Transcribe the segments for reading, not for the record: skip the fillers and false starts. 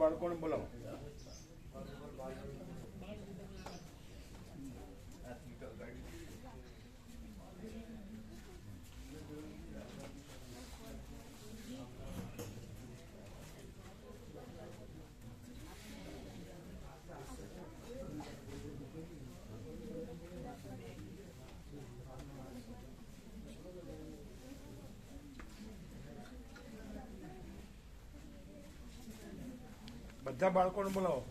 બાળકોને બોલાવો. બધા બાળકોને બોલાવો.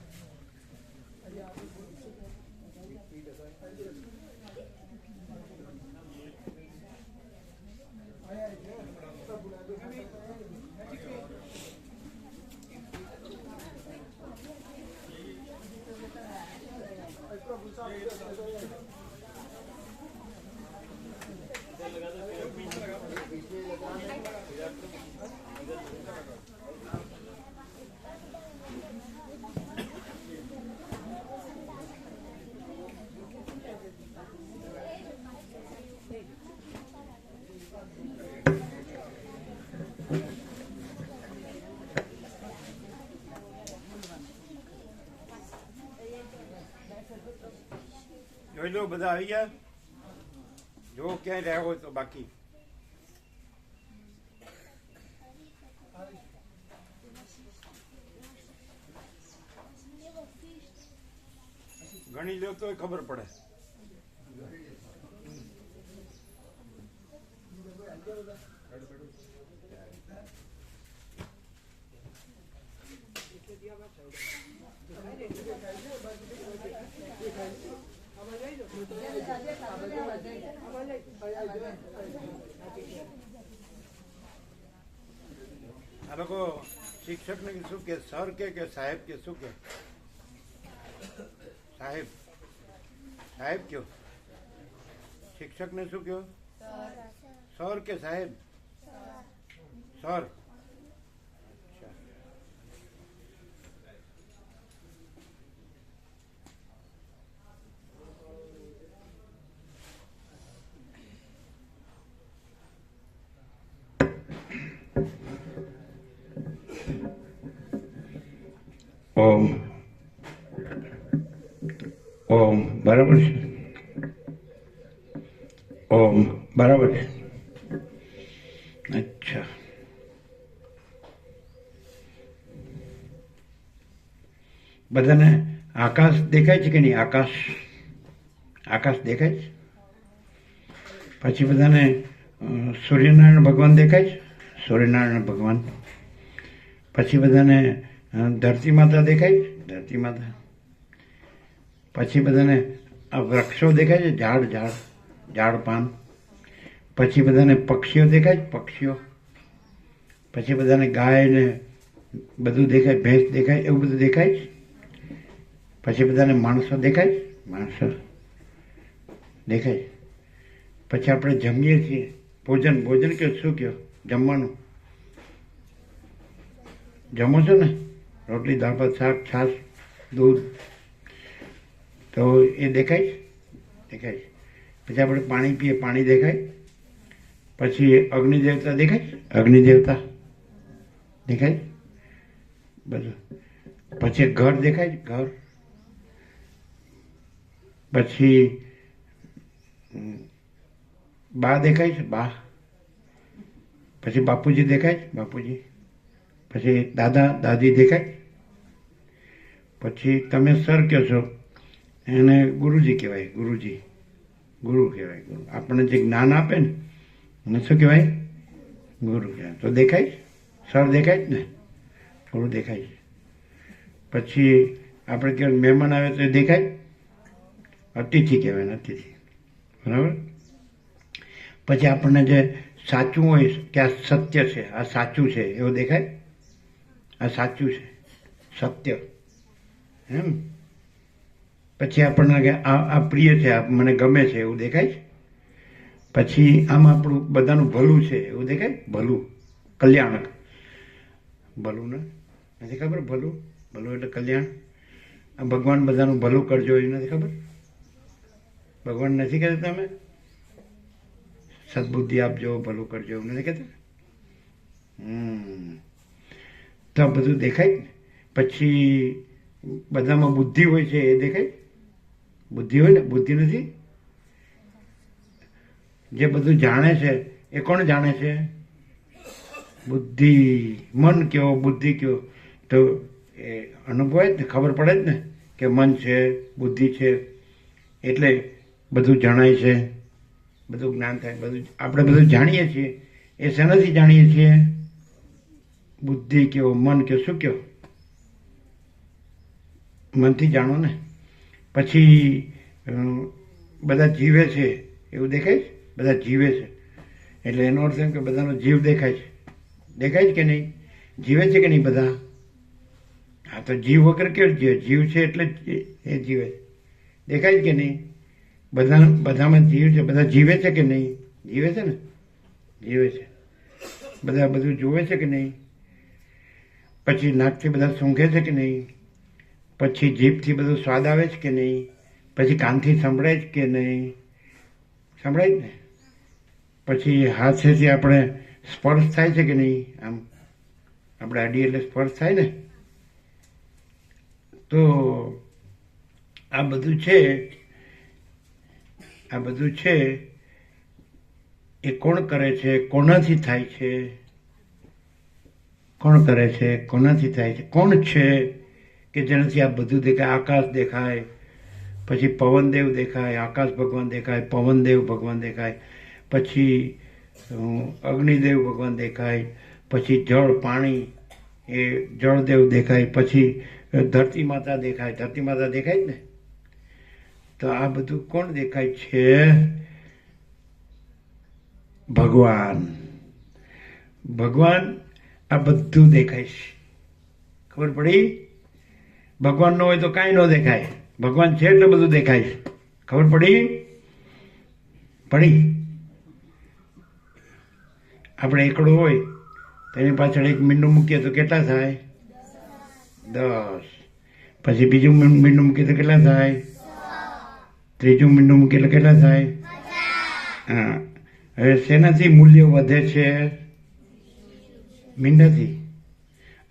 જોઈ લો બધા આવી ગયા. જો ક્યાંય રહ્યા હોય તો બાકી ગણી લો તો ખબર પડે. આ લોકો શિક્ષક ને શું કે સર કે સાહેબ કે શું કે? સાહેબ સાહેબ કયો? શિક્ષક ને શું કયો? સર કે સાહેબ? સર. ઓમ ઓમ બરાબર છે. ઓમ બરાબર છે. અચ્છા બધાને આકાશ દેખાય છે કે નહીં? આકાશ આકાશ દેખાય છે. પછી બધાને સૂર્યનારાયણ ભગવાન દેખાય છે? સૂર્યનારાયણ ભગવાન. પછી બધાને ધરતી માતા દેખાય? ધરતી માતા. પછી બધાને આ વૃક્ષો દેખાય છે? ઝાડ ઝાડ ઝાડ પાન. પછી બધાને પક્ષીઓ દેખાય? પક્ષીઓ. પછી બધાને ગાય ને બધું દેખાય? ભેંસ દેખાય? એવું બધું દેખાય છે. પછી બધાને માણસો દેખાય? માણસો દેખાય. પછી આપણે જમીએ છીએ ભોજન. ભોજન કે શું કહો? જમવાનું જમો છો ને? રોટલી દાળ ભાત શાક છાશ દૂધ તો એ દેખાય? દેખાય. પછી આપણે પાણી પીએ પાણી દેખાય. પછી અગ્નિ દેવતા દેખાય? અગ્નિ દેવતા દેખાય બધું. પછી ઘર દેખાય? ઘર. પછી બા દેખાય છે? બા. પછી બાપુજી દેખાય? બાપુજી. પછી દાદા દાદી દેખાય? પછી તમે સર કહો છો એને ગુરુજી કહેવાય. ગુરુજી ગુરુ કહેવાય. ગુરુ આપણને જે જ્ઞાન આપે ને એને શું કહેવાય? ગુરુ કહેવાય. તો દેખાય? સર દેખાય જ ને? ગુરુ દેખાય. પછી આપણે કહેવાય મહેમાન આવે તો દેખાય? અતિથિ કહેવાય ને? અતિથિ. બરાબર. પછી આપણને જે સાચું હોય કે આ સત્ય છે આ સાચું છે એવું દેખાય? આ સાચું છે સત્ય એમ. પછી આપણને કે આ પ્રિય છે આ મને ગમે છે એવું દેખાય? પછી આમ આપણું બધાનું ભલું છે એવું દેખાય? ભલું કલ્યાણક. ભલું ને નથી ખબર? ભલું ભલું એટલે કલ્યાણ. આ ભગવાન બધાનું ભલું કરજો એ નથી ખબર? ભગવાન નથી કહેતા તમે સદબુદ્ધિ આપજો ભલું કરજો એવું નથી કહેતા? તો આ બધું દેખાય ને? પછી બધામાં બુદ્ધિ હોય છે એ દેખાય? બુદ્ધિ હોય ને? બુદ્ધિ નથી? જે બધું જાણે છે એ કોણ જાણે છે? બુદ્ધિ. મન કયો બુદ્ધિ કયો તો એ અનુભવાય જ ને, ખબર પડે જ ને કે મન છે, બુદ્ધિ છે, એટલે બધું જણાય છે, બધું જ્ઞાન થાય. બધું આપણે બધું જાણીએ છીએ એ શેનાથી જાણીએ છીએ? બુદ્ધિ કયો, મન કયો, શું કયો? મનથી જાણો ને. પછી બધા જીવે છે એવું દેખાય છે? બધા જીવે છે એટલે એનો અર્થ એમ કે બધાનો જીવ દેખાય છે. દેખાય છે કે નહીં? જીવે છે કે નહીં બધા? હા, તો જીવ વગર કેવું જીવે? જીવ છે એટલે જ એ જીવે છે. દેખાય છે કે નહીં? બધામાં જીવ છે. બધા જીવે છે કે નહીં? જીવે છે ને? જીવે છે. બધા બધું જોવે છે કે નહીં? પછી નાકથી બધા સૂંઘે છે કે નહીં? પછી જીભથી બધું સ્વાદ આવે છે કે નહીં? પછી કાનથી સંભળાય છે કે નહીં? સંભળાય જ ને. પછી હાથેથી આપણે સ્પર્શ થાય છે કે નહીં? આમ આપણે અડીએ એટલે સ્પર્શ થાય ને. તો આ બધું છે, આ બધું છે એ કોણ કરે છે? કોનાથી થાય છે? કોણ કરે છે? કોનાથી થાય છે? કોણ છે કે જેનાથી આ બધું દેખાય? આકાશ દેખાય, પછી પવનદેવ દેખાય, આકાશ ભગવાન દેખાય, પવનદેવ ભગવાન દેખાય, પછી અગ્નિદેવ ભગવાન દેખાય, પછી જળ પાણી એ જળદેવ દેખાય, પછી ધરતી માતા દેખાય. ધરતી માતા દેખાય જ ને. તો આ બધું કોણ દેખાય છે? ભગવાન. ભગવાન આ બધું દેખાય છે. ખબર પડી? ભગવાન ન હોય તો કાંઈ ન દેખાય. ભગવાન છે એટલે બધું દેખાય છે. ખબર પડી? પડી? આપણે એકડો હોય તો એની પાછળ એક મીંડું મૂકીએ તો કેટલા થાય? 10. પછી બીજું મીંડું મૂકીએ તો કેટલા થાય? 100. ત્રીજું મીંડું મૂકીએ એટલે કેટલા થાય? 1000. હા. હવે શેનાથી મૂલ્ય વધે છે? મીંડાથી.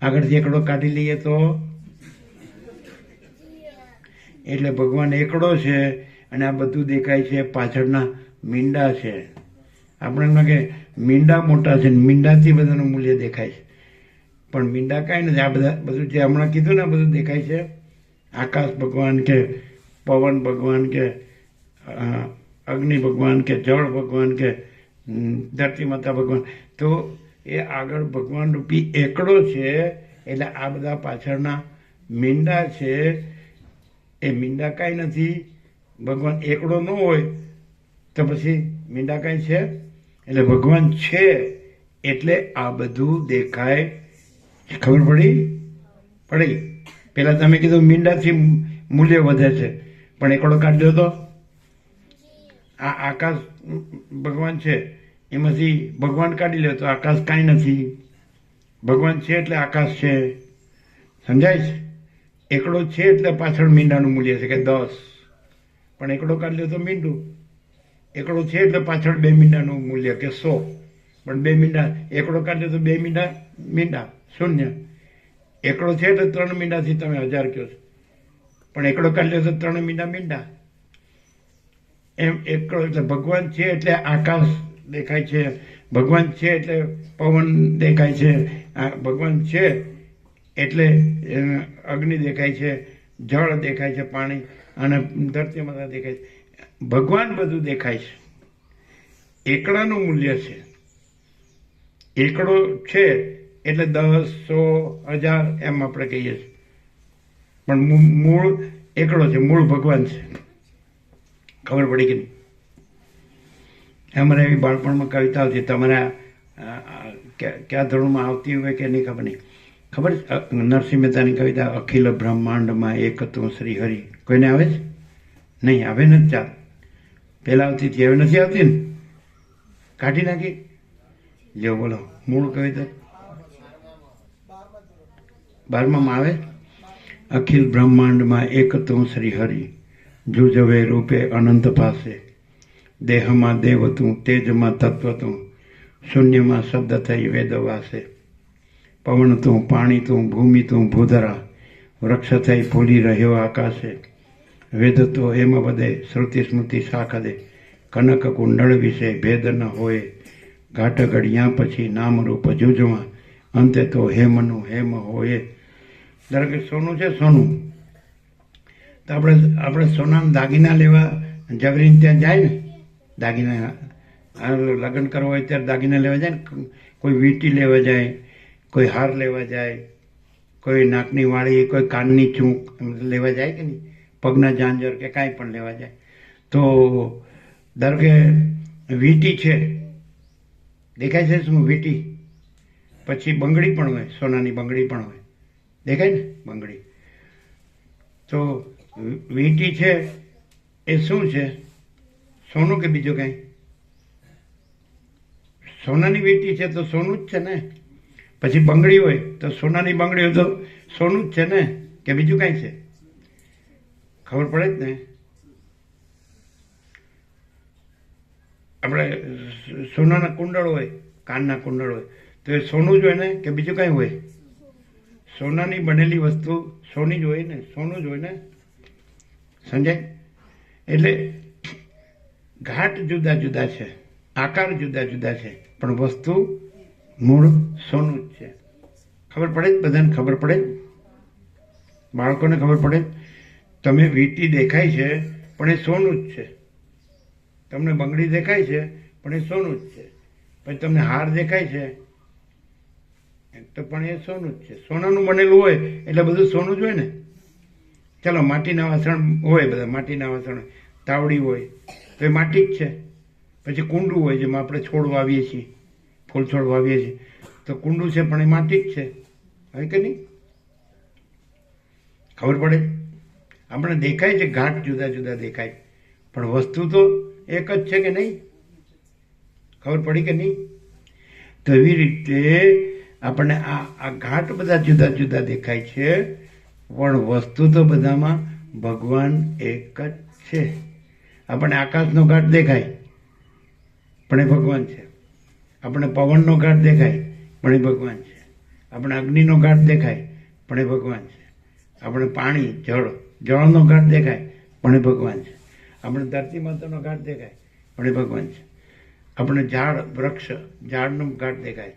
આગળથી એકડો કાઢી લઈએ તો એટલે ભગવાન એકડો છે અને આ બધું દેખાય છે પાછળના મીંડા છે. આપણે એમ કે મીંડા મોટા છે ને મીંડાથી બધાનું મૂલ્ય દેખાય છે, પણ મીંડા કાંઈ નથી. આ બધા બધું જે હમણાં કીધું ને બધું દેખાય છે. આકાશ ભગવાન કે પવન ભગવાન કે અગ્નિ ભગવાન કે જળ ભગવાન કે ધરતી માતા ભગવાન, તો એ આગળ ભગવાન રૂપી એકડો છે. એટલે આ બધા પાછળના મીંડા છે. એ મીંડા કાંઈ નથી. ભગવાન એકડો ન હોય તો પછી મીંડા કાંઈ છે? એટલે ભગવાન છે એટલે આ બધું દેખાય. ખબર પડી? પડી. પેલા તમે કીધું મીંડાથી મૂલ્ય વધે છે, પણ એકડો કાઢ્યો તો આ આકાશ ભગવાન છે એમાંથી ભગવાન કાઢી લે તો આકાશ કાંઈ નથી. ભગવાન છે એટલે આકાશ છે. સમજાય છે? એકડો છે એટલે પાછળ મીંડાનું મૂલ્ય છે કે 10, પણ એકડો કાઢી લે તો મીંડું. એકડો છે એટલે પાછળ 2 મીંડાનું મૂલ્ય કે 100, પણ 2 મીંડા એકડો કાઢી લે તો 2 મીંડા 0. એકડો છે એટલે 3 મીંડાથી તમે 1000 કહો છો, પણ એકડો કાઢી લે તો 3 મીંડા. એમ એકડો એટલે ભગવાન છે એટલે આકાશ દેખાય છે. ભગવાન છે એટલે પવન દેખાય છે. ભગવાન છે એટલે અગ્નિ દેખાય છે, જળ દેખાય છે, પાણી અને ધરતી માતા દેખાય છે. ભગવાન બધું દેખાય છે. એકડાનું મૂલ્ય છે. એકડો છે એટલે 10, 100, 1000 એમ આપણે કહીએ છીએ, પણ મૂળ એકડો છે. મૂળ ભગવાન છે. ખબર પડી કે નહીં? અમારે એવી બાળપણમાં કવિતા આવતી. તમારા કયા ધોરણમાં આવતી હોય કે નહીં ખબર નહીં. ખબર નરસિંહ મહેતાની કવિતા, અખિલ બ્રહ્માંડમાં એક તું શ્રી હરિ. કોઈને આવે છે? નહીં આવે ને. ચાલ, પહેલાં આવતી હતી, હવે નથી આવતી ને? કાઢી નાખી. જો બોલો મૂળ કવિતા 12માં આવે. અખિલ બ્રહ્માંડમાં એક તું શ્રી હરિ, જુજવે રૂપે અનંત પાસે, દેહમાં દેવ તું, તેજમાં તત્વ તું, શૂન્યમાં શબ્દ થઈ વેદ વાસે, પવન તું, પાણી તું, ભૂમિ તું, ભૂધરા, વૃક્ષ થઈ ફૂલી રહ્યો આકાશે, વેદ તો હેમ વધે, શ્રુતિ સ્મૃતિ સાખદે, કનક કુંડળ વિશે ભેદ ન હોય, ઘાટ ઘડિયા પછી નામ રૂપ જુજવા, અંતે તો હેમનું હેમ હોય. ધારો કે સોનું છે, સોનું તો આપણે સોનાના દાગીના લેવા જવરીને ત્યાં જાય ને, દાગીના લગ્ન કરવા હોય ત્યારે દાગીના લેવા જાય ને, કોઈ વીંટી લેવા જાય, કોઈ હાર લેવા જાય, કોઈ નાકની વાળી, કોઈ કાનની ચૂંક લેવા જાય કે નહીં, પગના ઝાંઝર કે કાંઈ પણ લેવા જાય. તો ધારો કે વીંટી છે, દેખાય છે શું વીંટી? પછી બંગડી પણ હોય, સોનાની બંગડી પણ હોય, દેખાય ને બંગડી. તો વીંટી છે એ શું છે? સોનું કે બીજું કાંઈ? સોનાની વીંટી છે તો સોનું જ છે ને. પછી બંગડી હોય તો સોનાની બંગડી હોય તો સોનું જ છે ને, કે બીજું કાંઈ છે? ખબર પડે જ ને. આપણે સોનાના કુંડળ હોય, કાનના કુંડળ હોય તો એ સોનું જ હોય ને, કે બીજું કાંઈ હોય? સોનાની બનેલી વસ્તુ સોની જ હોય ને, સોનું જ હોય ને, સમજાય? એટલે ઘાટ જુદા જુદા છે, આકાર જુદા જુદા છે, પણ વસ્તુ મૂળ સોનું જ છે. ખબર પડે જ? બધાને ખબર પડે જ? બાળકોને ખબર પડે જ? તમે વીંટી દેખાય છે પણ એ સોનું જ છે. તમને બંગડી દેખાય છે પણ એ સોનું જ છે. પછી તમને હાર દેખાય છે તો પણ એ સોનું જ છે. સોનાનું બનેલું હોય એટલે બધું સોનું જ હોય ને. ચાલો માટીના વાસણ હોય, બધા માટીના વાસણ, તાવડી હોય તો એ માટી જ છે. પછી કુંડું હોય જેમાં આપણે છોડ વાવીએ છીએ, ફૂલ છોડ વાવીએ છીએ તો કુંડું છે પણ એ માટી જ છે, હોય કે નહીં? ખબર પડે? આપણે દેખાય છે ઘાટ જુદા જુદા દેખાય, પણ વસ્તુ તો એક જ છે કે નહીં? ખબર પડી કે નહીં? તો એવી રીતે આપણને આ ઘાટ બધા જુદા જુદા દેખાય છે, પણ વસ્તુ તો બધામાં ભગવાન એક જ છે. આપણને આકાશનો ઘાટ દેખાય પણ એ ભગવાન છે. આપણે પવનનો ઘાટ દેખાય પણ એ ભગવાન છે. આપણે અગ્નિનો ઘાટ દેખાય પણ એ ભગવાન છે. આપણે પાણી, જળનો ઘાટ દેખાય પણ એ ભગવાન છે. આપણે ધરતી માતાનો ઘાટ દેખાય પણ એ ભગવાન છે. આપણે ઝાડ, વૃક્ષ, ઝાડનો ઘાટ દેખાય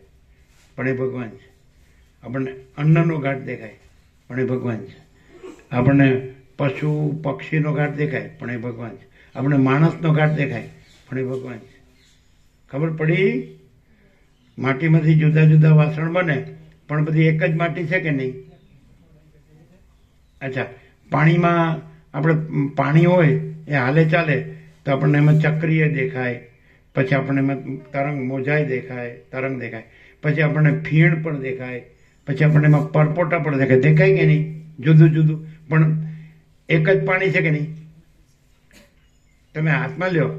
પણ એ ભગવાન છે. આપણને અન્નનો ઘાટ દેખાય પણ એ ભગવાન છે. આપણને પશુ પક્ષીનો ઘાટ દેખાય પણ એ ભગવાન છે. આપણે માણસનો ઘાટ દેખાય પણ એ ભગવાન છે. ખબર પડી? માટીમાંથી જુદા જુદા વાસણ બને પણ બધી એક જ માટી છે કે નહીં? અચ્છા, પાણીમાં આપણે પાણી હોય એ હાલે ચાલે તો આપણને એમાં ચક્રીય દેખાય, પછી આપણને એમાં તરંગ મોજાય દેખાય, તરંગ દેખાય, પછી આપણને ફીણ પણ દેખાય, પછી આપણને એમાં પરપોટા પણ દેખાય. દેખાય કે નહીં? જુદું જુદું પણ એક જ પાણી છે કે નહીં? તમે હાથમાં લ્યો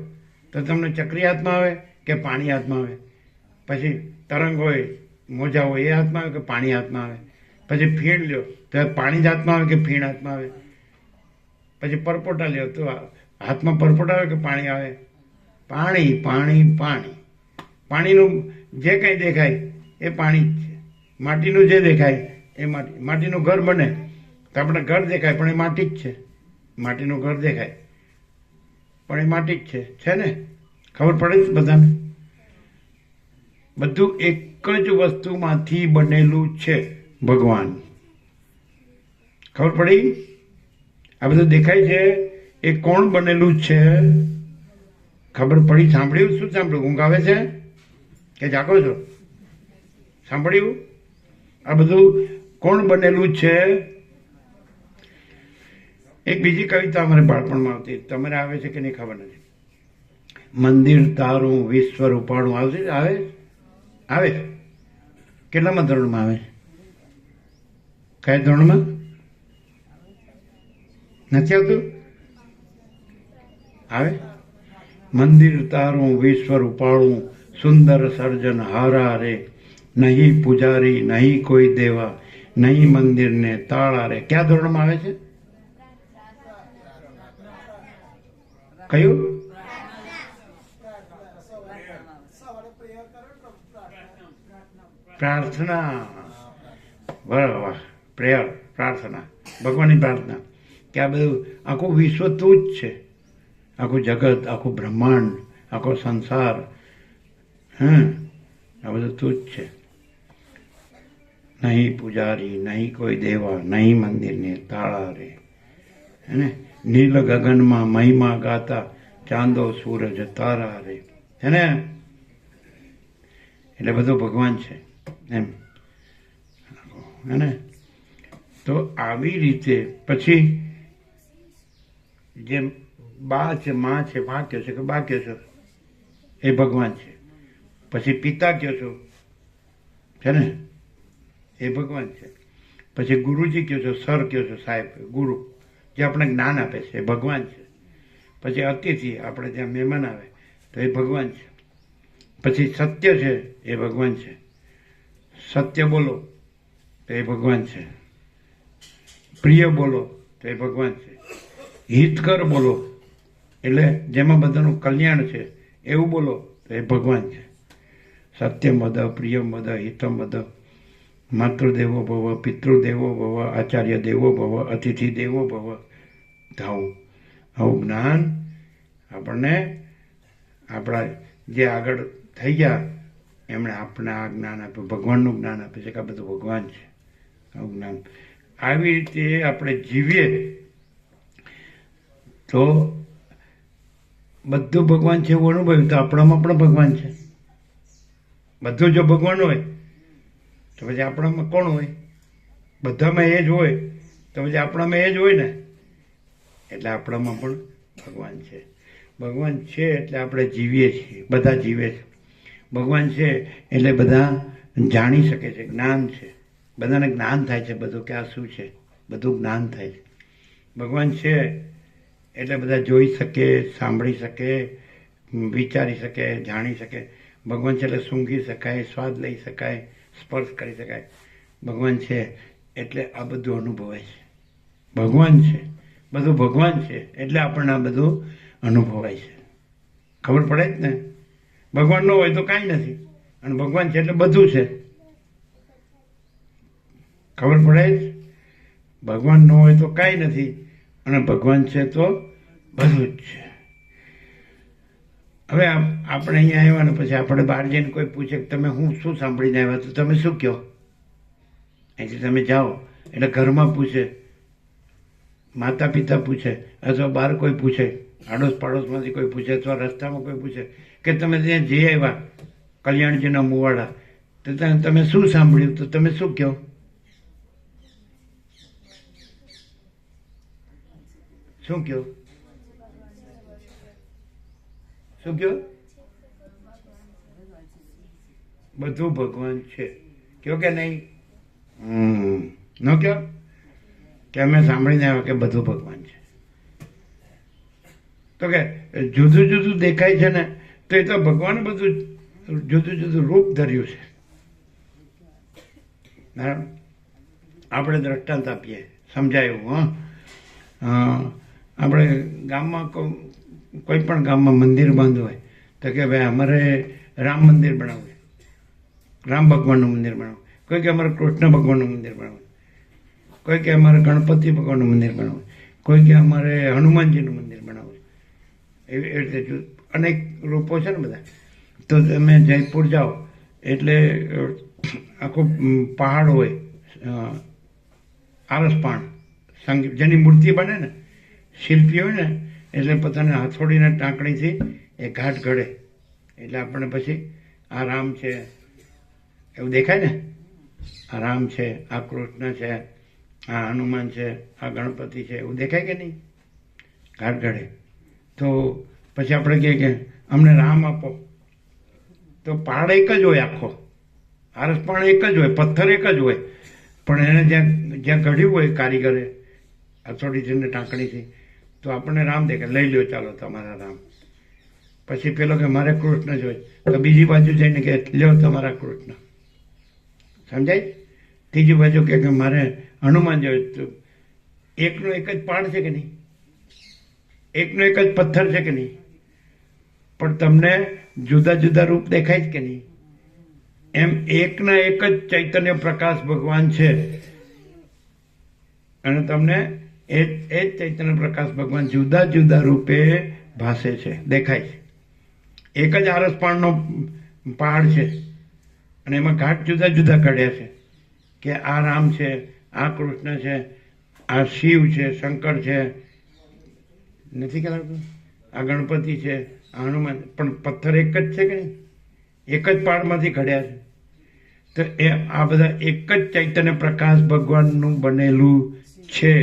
તો તમને ચક્રી હાથમાં આવે કે પાણી હાથમાં આવે? પછી તરંગ હોય, મોજા હોય એ હાથમાં આવે કે પાણી હાથમાં આવે? પછી ફીણ લ્યો તો પાણી જ હાથમાં આવે કે ફીણ હાથમાં આવે? પછી પરપોટા લ્યો તો હાથમાં પરપોટા આવે કે પાણી આવે? પાણી, પાણી, પાણી. પાણીનું જે કંઈ દેખાય એ પાણી જ છે. માટીનું જે દેખાય એ માટી. માટીનું ઘર બને તો આપણે ઘર દેખાય પણ એ માટી જ છે. માટીનું ઘર દેખાય પણ એ માટી જ છે ને? ખબર પડે જ બધાને? બધું એક જ વસ્તુમાંથી બનેલું છે, ભગવાન. ખબર પડી? આ બધું દેખાય છે એ કોણ બનેલું છે? ખબર પડી? સાંભળ્યું? શું સાંભળ્યું? ઊંઘ આવે છે કે જાગો છો? સાંભળ્યું? આ બધું કોણ બનેલું છે? એક બીજી કવિતા અમારે બાળપણમાં આવતી, તમારે આવે છે કે નહીં ખબર નથી. મંદિર તારું વિશ્વ રૂપાળું. આવશે? આવે? આવે? કેટલામાં ધોરણમાં આવે? કયા ધોરણમાં? નથી આવતું? આવે? મંદિર તારું વિશ્વ રૂપાળું, સુંદર સર્જન હારા રે, નહીં પૂજારી નહીં કોઈ દેવા, નહીં મંદિરને તાળા રે. ક્યાં ધોરણમાં આવે છે? કયું? પ્રાર્થના. વાહ વાહ, પ્રેયર. પ્રાર્થના, ભગવાનની પ્રાર્થના કે આ બધું આખું વિશ્વ તું જ છે, આખું જગત, આખું બ્રહ્માંડ, આખો સંસાર, આ બધું તું જ છે. નહીં પૂજારી, નહીં કોઈ દેવા, નહીં મંદિરને તાળા રે, હે નીલ ગગનમાં મહિમા ગાતા, ચાંદો સૂરજ તારા રે, હે ને. એટલે બધું ભગવાન છે એમ, હે ને. તો આવી રીતે પછી જેમ બા છે, માં છે, મા કહો છો કે બા કહો છો, એ ભગવાન છે. પછી પિતા કહો છો, છે ને, એ ભગવાન છે. પછી ગુરુજી કહો છો, સર કહો છો, સાહેબ, ગુરુ જે આપણે જ્ઞાન આપે છે એ ભગવાન છે. પછી અતિથિ, આપણે ત્યાં મહેમાન આવે તો એ ભગવાન છે. પછી સત્ય છે એ ભગવાન છે, સત્ય બોલો તો એ ભગવાન છે, પ્રિય બોલો તો એ ભગવાન છે, હિતકર બોલો એટલે જેમાં બધાનું કલ્યાણ છે એવું બોલો તો એ ભગવાન છે. સત્યમદ, પ્રિયમદ, હિતમદ, માતૃદેવો ભવ, પિતૃદેવો ભવ, આચાર્ય દેવો ભવ, અતિથિ દેવો ભવ. આવું જ્ઞાન આપણને આપણા જે આગળ થઈ ગયા એમણે આપણે આ જ્ઞાન આપ્યું, ભગવાનનું જ્ઞાન આપે છે કે આ બધું ભગવાન છે. આવું જ્ઞાન આવી રીતે આપણે જીવીએ તો બધું ભગવાન છે એવું અનુભવ્યું તો આપણામાં પણ ભગવાન છે. બધું જો ભગવાન હોય તો પછી આપણામાં કોણ હોય? બધામાં એ જ હોય તો પછી આપણામાં એ જ હોય ને. એટલે આપણામાં પણ ભગવાન છે. ભગવાન છે એટલે આપણે જીવીએ છીએ, બધા જીવે છે. ભગવાન છે એટલે બધા જાણી શકે છે, જ્ઞાન છે, બધાને જ્ઞાન થાય છે બધું કે આ શું છે, બધું જ્ઞાન થાય છે. ભગવાન છે એટલે બધા જોઈ શકે, સાંભળી શકે, વિચારી શકે, જાણી શકે. ભગવાન છે એટલે સૂંઘી શકાય, સ્વાદ લઈ શકાય, સ્પર્શ કરી શકાય. ભગવાન છે એટલે આ બધું અનુભવાય છે. ભગવાન છે, બધું ભગવાન છે એટલે આપણને આ બધું અનુભવાય છે. ખબર પડે જ ને. ભગવાન ન હોય તો કાંઈ નથી અને ભગવાન છે એટલે બધું છે. ખબર પડે જ. ભગવાન ન હોય તો કાંઈ નથી અને ભગવાન છે તો બધું જ છે. હવે આપણે અહીંયા આવ્યા ને પછી આપણે બહાર જઈને કોઈ પૂછે કે તમે હું શું સાંભળીને આવ્યા તો તમે શું કહો? અહીંથી તમે જાઓ એટલે ઘરમાં પૂછે, માતા પિતા પૂછે, અથવા બહાર કોઈ પૂછે, આડોશ પાડોશમાંથી કોઈ પૂછે, અથવા રસ્તામાં કોઈ પૂછે કે તમે ત્યાં જઈ આવ્યા કલ્યાણજીના મુવાડા તો તમે શું સાંભળ્યું તો તમે શું કહો? શું કહો? શું કહો? બધું ભગવાન છે. કયો કે નહીં? ન કયો કે અમે સાંભળીને આવ્યા કે બધું ભગવાન છે. તો કે જુદું જુદું દેખાય છે ને તો એ તો ભગવાન બધું જુદું જુદું રૂપ ધર્યું છે. બરાબર. આપણે દ્રષ્ટાંત આપીએ, સમજાયું. આપણે ગામમાં કોઈ પણ ગામમાં મંદિર બાંધવું હોય તો કે ભાઈ અમારે રામ મંદિર બનાવવું, રામ ભગવાનનું મંદિર બનાવવું. કોઈ કે અમારે કૃષ્ણ ભગવાનનું મંદિર બનાવવું, કોઈ કે અમારે ગણપતિ ભગવાનનું મંદિર બનાવવું, કોઈ કે અમારે હનુમાનજીનું મંદિર બનાવવું. એવી રીતે અનેક રૂપો છે ને બધા. તો તમે જયપુર જાઓ એટલે આખો પહાડ હોય, આરસપાણ, જેની મૂર્તિ બને ને, શિલ્પી હોય ને, એટલે પોતાને હથોડીને ટાંકણીથી એ ઘાટ ઘડે એટલે આપણને પછી આ રામ છે એવું દેખાય ને. આ રામ છે, આ કૃષ્ણ છે, આ હનુમાન છે, આ ગણપતિ છે, એવું દેખાય કે નહીં? ઘાટ ઘડે. તો પછી આપણે કહીએ કે અમને રામ આપો તો પહાડ એક જ હોય, આખો આરસપાણ એક જ હોય, પથ્થર એક જ હોય, પણ એને જ્યાં ઘડ્યું હોય કારીગરે હથોડીથી ટાંકણીથી તો આપણને રામ દેખાય. લઈ લ્યો ચાલો તમારા રામ. પછી પેલો કે મારે કૃષ્ણ જોઈએ તો બીજી બાજુ જઈને કે લ્યો તમારા કૃષ્ણ. સમજાય? ત્રીજી બાજુ કે મારે હનુમાન જોઈએ તો એકનો એક જ પહાડ છે કે નહીં? એકનો એક જ પથ્થર છે કે નહીં? પણ તમને જુદા જુદા રૂપ દેખાય જ કે નહીં? એમ એકના એક જ ચૈતન્ય પ્રકાશ ભગવાન છે અને તમને એ જ ચૈતન્ય પ્રકાશ ભગવાન જુદા જુદા રૂપે ભાસે છે, દેખાય છે. એક જ આરસ પાણનો પહાડ છે અને એમાં ઘાટ જુદા જુદા ઘડ્યા છે કે આ રામ છે, આ કૃષ્ણ છે, આ શિવ છે, શંકર છે, નથી કહેવાતું, આ ગણપતિ છે, આ હનુમાન, પણ પથ્થર એક જ છે કે નહીં? એક જ પહાડમાંથી ઘડ્યા છે. તો એ આ બધા એક જ ચૈતન્ય પ્રકાશ ભગવાનનું બનેલું છે.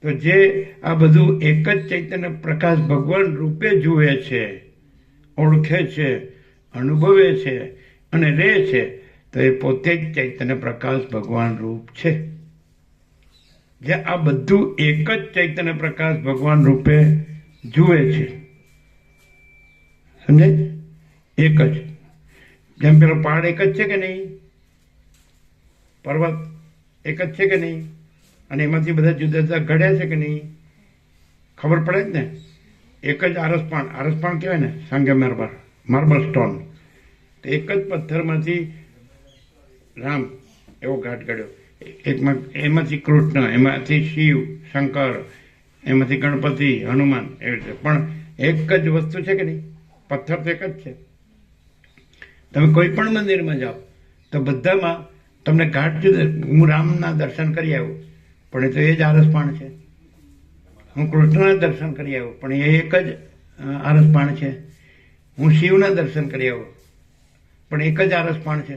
તો જે આ બધું એક જ ચૈતન્ય પ્રકાશ ભગવાન રૂપે જુએ છે, ઓળખે છે, અનુભવે છે અને રહે છે, તો એ પોતે જ ચૈતન્ય પ્રકાશ ભગવાન રૂપ છે. જે આ બધું એક જ ચૈતન્ય પ્રકાશ ભગવાન રૂપે જુએ છે. સમજે? એક જ. જેમ પેલો પહાડ એક જ છે કે નહીં? પર્વત એક જ છે કે નહીં? અને એમાંથી બધા જુદા જુદા ઘડ્યા છે કે નહીં? ખબર પડે જ ને. એક જ આરસપાણ કહેવાય ને, સાંગે માર્બલ સ્ટોન. તો એક જ પથ્થરમાંથી રામ એવો ઘાટ ઘડ્યો, એમાંથી કૃષ્ણ, એમાંથી શિવ, શંકર, એમાંથી ગણપતિ, હનુમાન, એવી રીતે. પણ એક જ વસ્તુ છે કે નહીં? પથ્થર તો એક જ છે. તમે કોઈ પણ મંદિરમાં જાઓ તો બધામાં તમને ઘાટ જુદા. હું રામના દર્શન કરી આવ્યો પણ એ તો એ જ આરસપાણ છે. હું કૃષ્ણના દર્શન કરી આવ્યો પણ એ એક જ આરસપાણ છે. હું શિવના દર્શન કરી આવ્યો પણ એક જ આરસપાણ છે.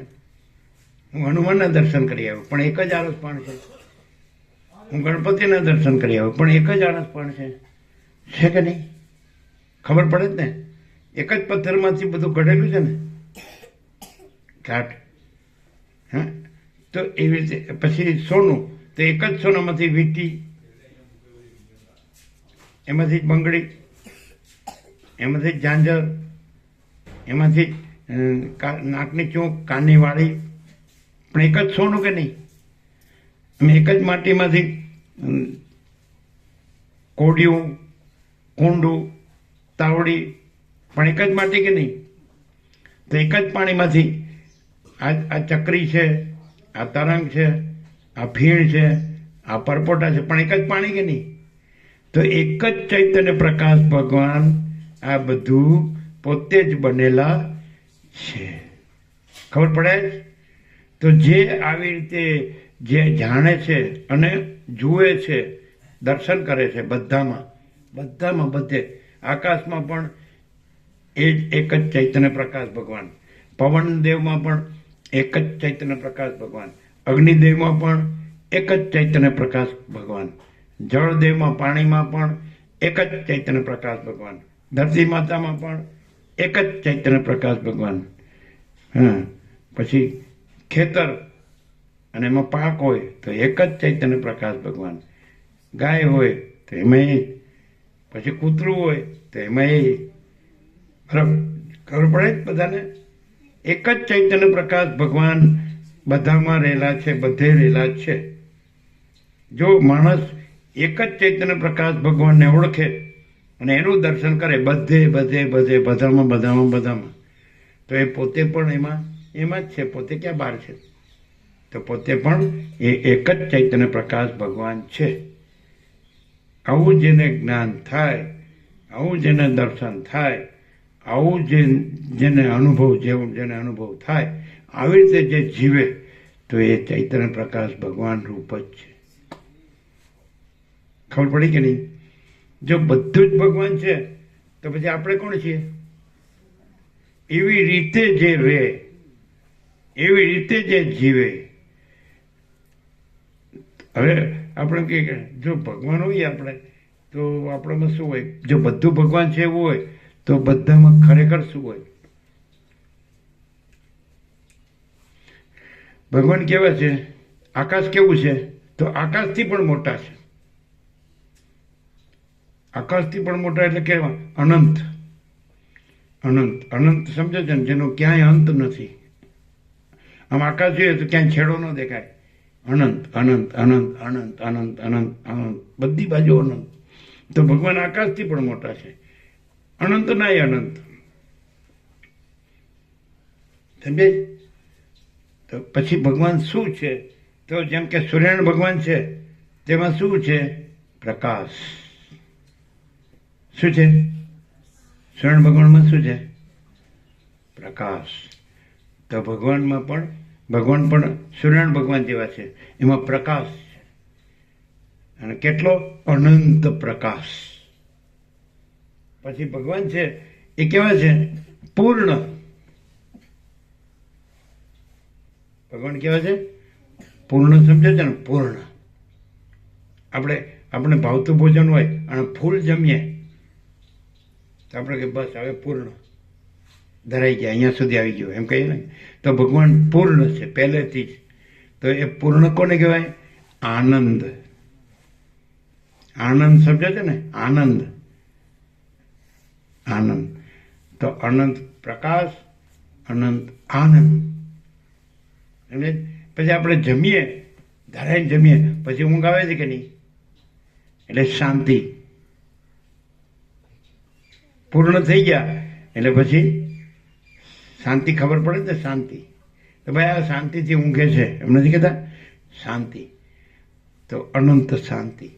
હું હનુમાનના દર્શન કરી આવ્યો પણ એક જ આરસપાણ છે. હું ગણપતિના દર્શન કરી આવ્યો પણ એક જ આરસપાણ છે કે નહીં? ખબર પડે જ ને. એક જ પથ્થરમાંથી બધું ઘડેલું છે ને ઘાટ. હા, તો એવી રીતે. પછી સોનું, તો એક જ સોનામાંથી વીંટી, એમાંથી બંગડી, એમાંથી ઝાંઝર, એમાંથી નાકની ચૂંક, કાનની વાળી, પણ એક જ સોનું કે નહીં? અને એક જ માટીમાંથી કોડિયું, કુંડું, તાવડી, પણ એક જ માટી કે નહીં? તો એક જ પાણીમાંથી આ ચકરી છે, આ તરંગ છે, આ ભીણ છે, આ પરપોટા છે, પણ એક જ પાણી કે નહીં? તો એક જ ચૈતન્ય પ્રકાશ ભગવાન આ બધું પોતે જ બનેલા છે. ખબર પડે? તો જે આવી રીતે જે જાણે છે અને જુએ છે, દર્શન કરે છે, બધામાં બધે, આકાશમાં પણ એ જ એક જ ચૈતન્ય પ્રકાશ ભગવાન, પવન દેવમાં પણ એક જ ચૈતન્ય પ્રકાશ ભગવાન, અગ્નિદેવમાં પણ એક જ ચૈતન્ય પ્રકાશ ભગવાન, જળદેવમાં પાણીમાં પણ એક જ ચૈતન્ય પ્રકાશ ભગવાન, ધરતી માતામાં પણ એક જ ચૈતન્ય પ્રકાશ ભગવાન. હા, પછી ખેતર અને એમાં પાક હોય તો એક જ ચૈતન્ય પ્રકાશ ભગવાન, ગાય હોય તો એમાં, પછી કૂતરું હોય તો એમાં. બરાબર? ખબર પડે જ બધાને. એક જ ચૈતન્ય પ્રકાશ ભગવાન બધામાં રહેલા છે, બધે રહેલા છે. જો માણસ એક જ ચૈતન્ય પ્રકાશ ભગવાનને ઓળખે અને એનું દર્શન કરે બધામાં, તો એ પોતે પણ એમાં જ છે. પોતે ક્યાં બહાર છે? તો પોતે પણ એ એક જ ચૈતન્ય પ્રકાશ ભગવાન છે. આવું જેને જ્ઞાન થાય, આવું જેને દર્શન થાય, આવું જેને અનુભવ થાય, આવી રીતે જે જીવે તો એ ચૈતન્ય પ્રકાશ ભગવાન રૂપ જ છે. ખબર પડી કે નહીં? જો બધું જ ભગવાન છે તો પછી આપણે કોણ છીએ? એવી રીતે જે રહે, એવી રીતે જે જીવે. હવે આપણે કહીએ જો ભગવાન હોઈએ આપણે, તો આપણામાં શું હોય? જો બધું ભગવાન છે એવું હોય તો બધામાં ખરેખર શું હોય? ભગવાન કેવા છે? આકાશ કેવું છે? તો આકાશથી પણ મોટા છે. આકાશથી પણ મોટા એટલે કેવા? અનંત. સમજો છો ને? જેનો ક્યાંય અંત નથી. આમ આકાશ જોઈએ તો ક્યાંય છેડો ન દેખાય. અનંત, બધી બાજુ અનંત. તો ભગવાન આકાશથી પણ મોટા છે, અનંત નાય અનંત. સમજે? તો પછી ભગવાન શું છે? તો જેમ કે સૂર્યનારાયણ ભગવાન છે તેમાં શું છે? પ્રકાશ. શું છે? સૂર્યનારાયણ ભગવાનમાં શું છે? પ્રકાશ. તો ભગવાન પણ સૂર્યનારાયણ ભગવાન જેવા છે, એમાં પ્રકાશ છે. અને કેટલો? અનંત પ્રકાશ. પછી ભગવાન છે એ કેવા છે? પૂર્ણ. ભગવાન કેવા છે? પૂર્ણ. સમજે છે ને? પૂર્ણ. આપણે ભાવતું ભોજન હોય અને ફૂલ જમીએ તો આપણે કે બસ હવે પૂર્ણ, ધરાઈ ગયા, અહીંયા સુધી આવી ગયો એમ કહીએ ને. તો ભગવાન પૂર્ણ છે પહેલેથી જ. તો એ પૂર્ણ કોને કહેવાય? આનંદ. આનંદ સમજે છે ને? આનંદ. આનંદ. તો અનંત પ્રકાશ, અનંત આનંદ. એટલે પછી આપણે જમીએ, ધરાઈને જમીએ, પછી ઊંઘ આવે છે કે નહીં? એટલે શાંતિ. પૂર્ણ થઈ ગયા એટલે પછી શાંતિ. ખબર પડે ને શાંતિ. તો ભાઈ આ શાંતિથી ઊંઘે છે એમ નથી કહેતા? શાંતિ. તો અનંત શાંતિ.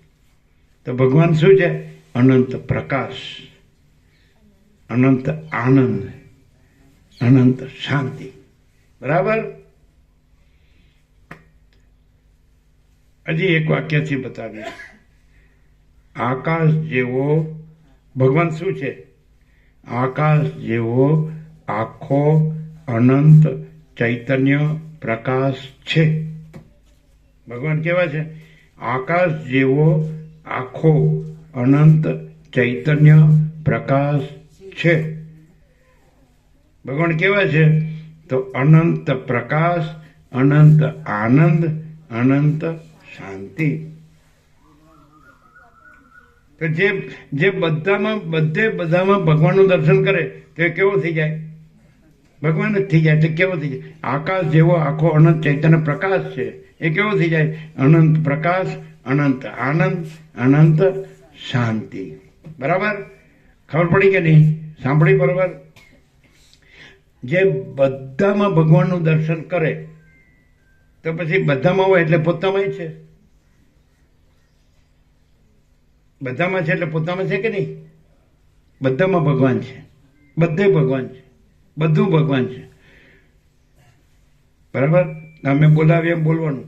તો ભગવાન શું છે? અનંત પ્રકાશ, અનંત આનંદ, અનંત શાંતિ. બરાબર? હજી એક વાક્યથી બતાવીએ. આકાશ જેવો ભગવાન શું છે? આકાશ જેવો આખો અનંત ચૈતન્ય પ્રકાશ છે. ભગવાન કેવા છે? આકાશ જેવો આખો અનંત ચૈતન્ય પ્રકાશ છે. ભગવાન કેવા છે? તો અનંત પ્રકાશ, અનંત આનંદ, અનંત શાંતિ. તો જે બધામાં ભગવાનનું દર્શન કરે તો એ કેવો થઈ જાય? ભગવાન જ થઈ જાય. તો કેવો થઈ જાય? આકાશ જેવો આખો અનંત ચૈતન્ય પ્રકાશ છે એ કેવો થઈ જાય? અનંત પ્રકાશ, અનંત આનંદ, અનંત શાંતિ. બરાબર? ખબર પડી કે નહીં? સાંભળી? બરાબર? જે બધામાં ભગવાનનું દર્શન કરે તો પછી બધામાં હોય એટલે પોતામાં છે. બધામાં છે એટલે પોતામાં છે કે નહીં? બધામાં ભગવાન છે. બધે ભગવાન છે. બધું ભગવાન છે. બરાબર? અમે બોલાવીએ એમ બોલવાનું.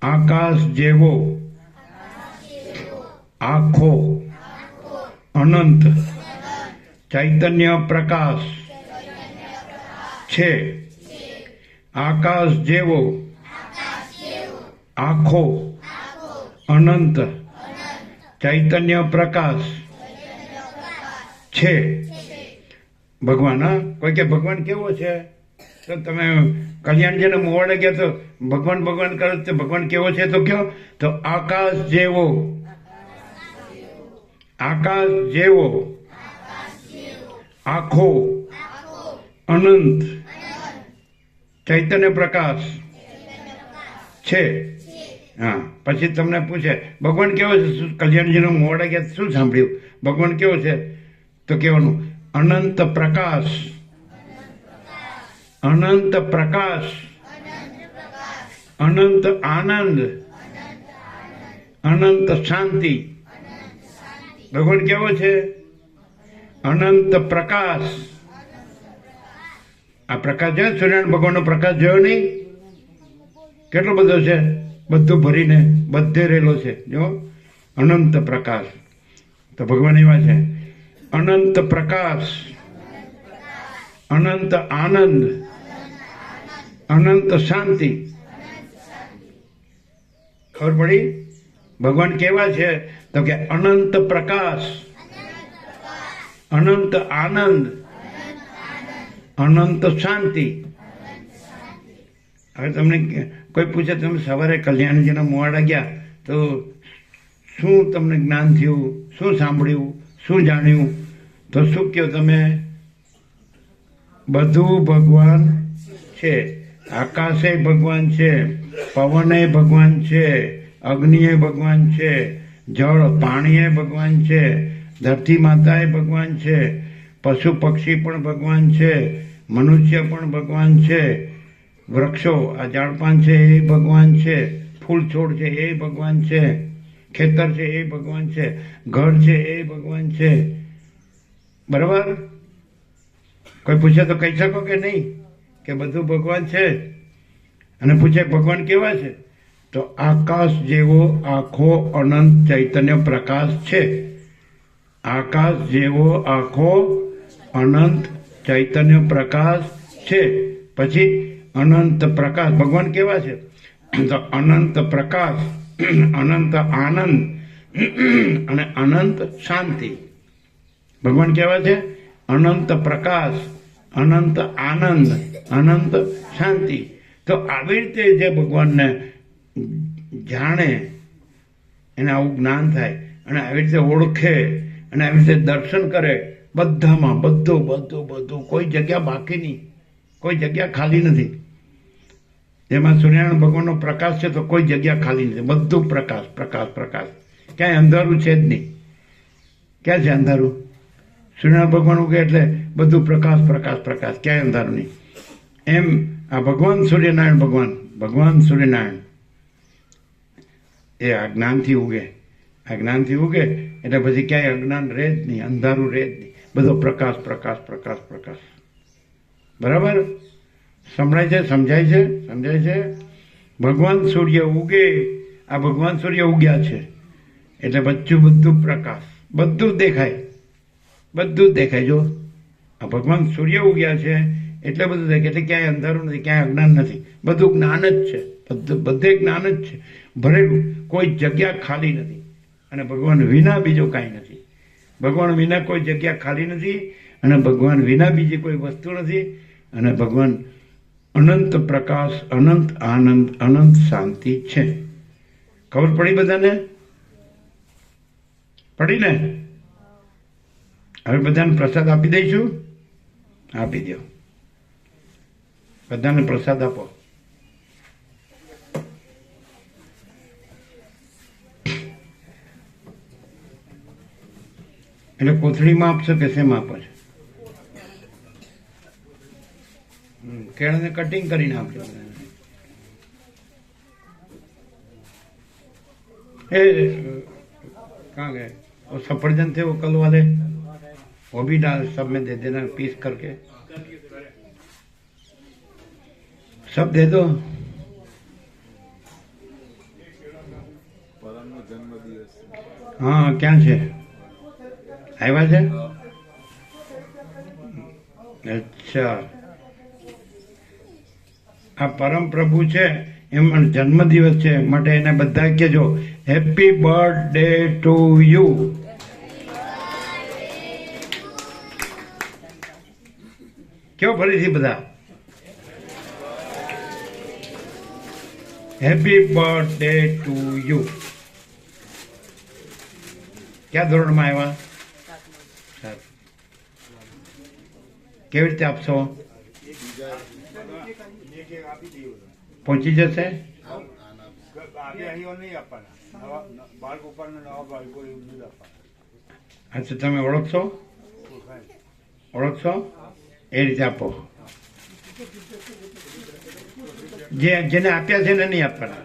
આકાશ જેવો આખો અનંત ચૈતન્ય પ્રકાશ છે. આકાશ જેવો આખો અનંત ચૈતન્ય પ્રકાશ છે. ભગવાન. હા, કોઈ કે ભગવાન કેવો છે? તો તમે કલ્યાણજીને મોવાડે ગયા તો ભગવાન ભગવાન કરો તો ભગવાન કેવો છે તો કયો? તો આકાશ જેવો, આકાશ જેવો આખો અનંત ચૈતન્ય પ્રકાશ છે. હા, પછી તમને પૂછે ભગવાન કેવો છે? કલ્યાણજીનું મોવાડે ગયા શું સાંભળ્યું? ભગવાન કેવો છે? તો કહેવાનું અનંત પ્રકાશ, અનંત પ્રકાશ, અનંત આનંદ, અનંત શાંતિ. ભગવાન કેવો છે? અનંત પ્રકાશ. આ પ્રકાશ જોયો? સૂર્યનારાયણ ભગવાનનો પ્રકાશ જોયો નહીં? કેટલો બધો છે? બધું ભરીને બધે રહેલો છે. જો અનંત પ્રકાશ. તો ભગવાન એવા છે. અનંત પ્રકાશ, અનંત આનંદ, અનંત શાંતિ. ખબર પડી? ભગવાન કેવા છે? તો કે અનંત પ્રકાશ, અનંત આનંદ, અનંત શાંતિ. હવે તમને કોઈ પૂછે તમે સવારે કલ્યાણજીના મોવાડા ગયા તો શું તમને જ્ઞાન થયું? શું સાંભળ્યું? શું જાણ્યું? તો શું કહો તમે? બધું ભગવાન છે. આકાશે ભગવાન છે, પવને ભગવાન છે, અગ્નિએ ભગવાન છે, જળ પાણીએ ભગવાન છે, ધરતી માતાએ ભગવાન છે, પશુ પક્ષી પણ ભગવાન છે, મનુષ્ય પણ ભગવાન છે, વૃક્ષો આ ઝાડપાન છે એ ભગવાન છે, ફૂલ છોડ છે એ ભગવાન છે, ખેતર છે એ ભગવાન છે, ઘર છે એ ભગવાન છે. બરાબર? કોઈ પૂછે તો કહી શકો કે નહીં કે બધું ભગવાન છે? અને પૂછે ભગવાન કેવા છે? તો આકાશ જેવો આખો અનંત ચૈતન્ય પ્રકાશ છે. આકાશ જેવો આખો અનંત ચૈતન્ય પ્રકાશ છે. પછી અનંત પ્રકાશ. ભગવાન કેવા છે? તો અનંત પ્રકાશ, અનંત આનંદ અને અનંત શાંતિ. ભગવાન કેવા છે? અનંત પ્રકાશ, અનંત આનંદ, અનંત શાંતિ. તો આવી રીતે જે ભગવાનને જાણે એને આવું જ્ઞાન થાય અને આવી રીતે ઓળખે અને આવી રીતે દર્શન કરે, બધામાં બધું બધું બધું, કોઈ જગ્યા બાકી નહીં, કોઈ જગ્યા ખાલી નથી. જેમાં સૂર્યનારાયણ ભગવાનનો પ્રકાશ છે તો કોઈ જગ્યા ખાલી નથી, બધું પ્રકાશ પ્રકાશ પ્રકાશ. ક્યાંય અંધારું છે જ નહીં. ક્યાં છે અંધારું? સૂર્યનારાયણ ભગવાન ઉગે એટલે બધું પ્રકાશ પ્રકાશ પ્રકાશ, ક્યાંય અંધારું નહીં. એમ આ ભગવાન સૂર્યનારાયણ ભગવાન સૂર્યનારાયણ એ આ જ્ઞાનથી ઉગે. આ જ્ઞાનથી ઉગે એટલે પછી ક્યાંય અજ્ઞાન રહે જ નહીં, અંધારું રહે જ નહીં, બધો પ્રકાશ પ્રકાશ પ્રકાશ પ્રકાશ. બરાબર? સંભળાય છે? સમજાય છે? સમજાય છે? ભગવાન સૂર્ય ઉગે, આ ભગવાન સૂર્ય ઉગ્યા છે એટલે બધું પ્રકાશ, બધું દેખાય, બધું જ દેખાય. જો આ ભગવાન સૂર્ય ઉગ્યા છે એટલે બધું દેખાય, એટલે ક્યાંય અંધારું નથી, ક્યાંય અજ્ઞાન નથી, બધું જ્ઞાન જ છે, બધે જ્ઞાન જ છે ભરેલું, કોઈ જગ્યા ખાલી નથી. અને ભગવાન વિના બીજું કાંઈ નથી. ભગવાન વિના કોઈ જગ્યા ખાલી નથી અને ભગવાન વિના બીજી કોઈ વસ્તુ નથી. અને ભગવાન અનંત પ્રકાશ, અનંત આનંદ, અનંત શાંતિ છે. ખબર પડી બધાને? પડી ને? હવે બધાને પ્રસાદ આપી દઈશું. આપી દો, બધાને પ્રસાદ આપો. એટલે કોથળીમાં આપશો કે શેમાં આપો છો? કેળાને કટિંગ કરીને આપજો. ए कहाँ गए? वो सफरजन थे वो कल वाले, वो भी डाल, सब में दे देना पीस करके, सब दे दो. हाँ क्या છે? આવ્યા છે? અચ્છા, આ પરમ પ્રભુ છે એમ જન્મદિવસ છે માટે એને બધા કહેજો હેપી બર્થડે ટુ યુ. કેવો ફરીથી બધા હેપી બર્થડે ટુ યુ. ક્યાં ધોરણમાં આવ્યા? કેવી રીતે આપશો? પહોંચી જશે? અચ્છા, તમે ઓળખશો? ઓળખશો? એ રીતે આપો. જેને આપ્યા છે એને નહીં આપવાના.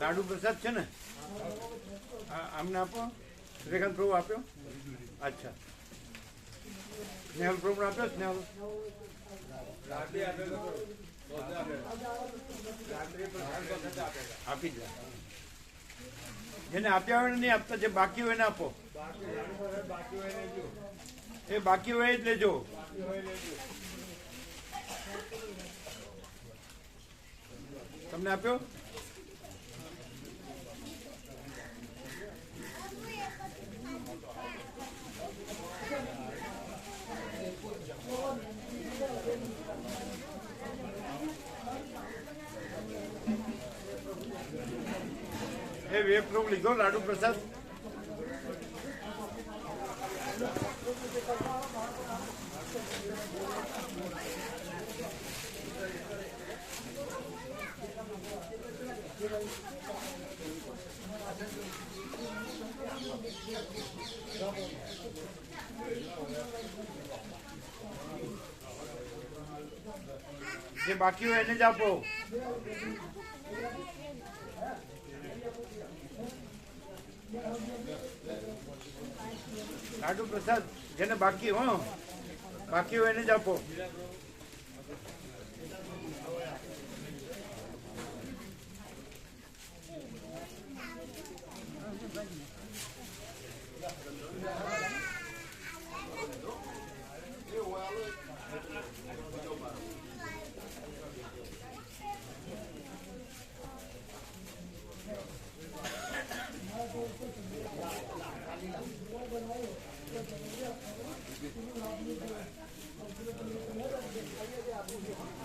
લાડુ પ્રસાદ છે ને આમને આપો. શ્રીકાંત પ્રભુ આપ્યો. અચ્છા, સ્નેહલ પ્રભુ આપ્યો. સ્નેહલ આપી દે. જેને આપ્યા હોય ને નહીં આપતા, જે બાકી હોય ને આપો. એ બાકી હોય જ લેજો. તમને આપ્યો. એ વેપરો લીધો લાડુ પ્રસાદ. જે બાકી હોય એને જ આપો. લાડુ પ્રસાદ જેને બાકી બાકી હોય એને જ આપો.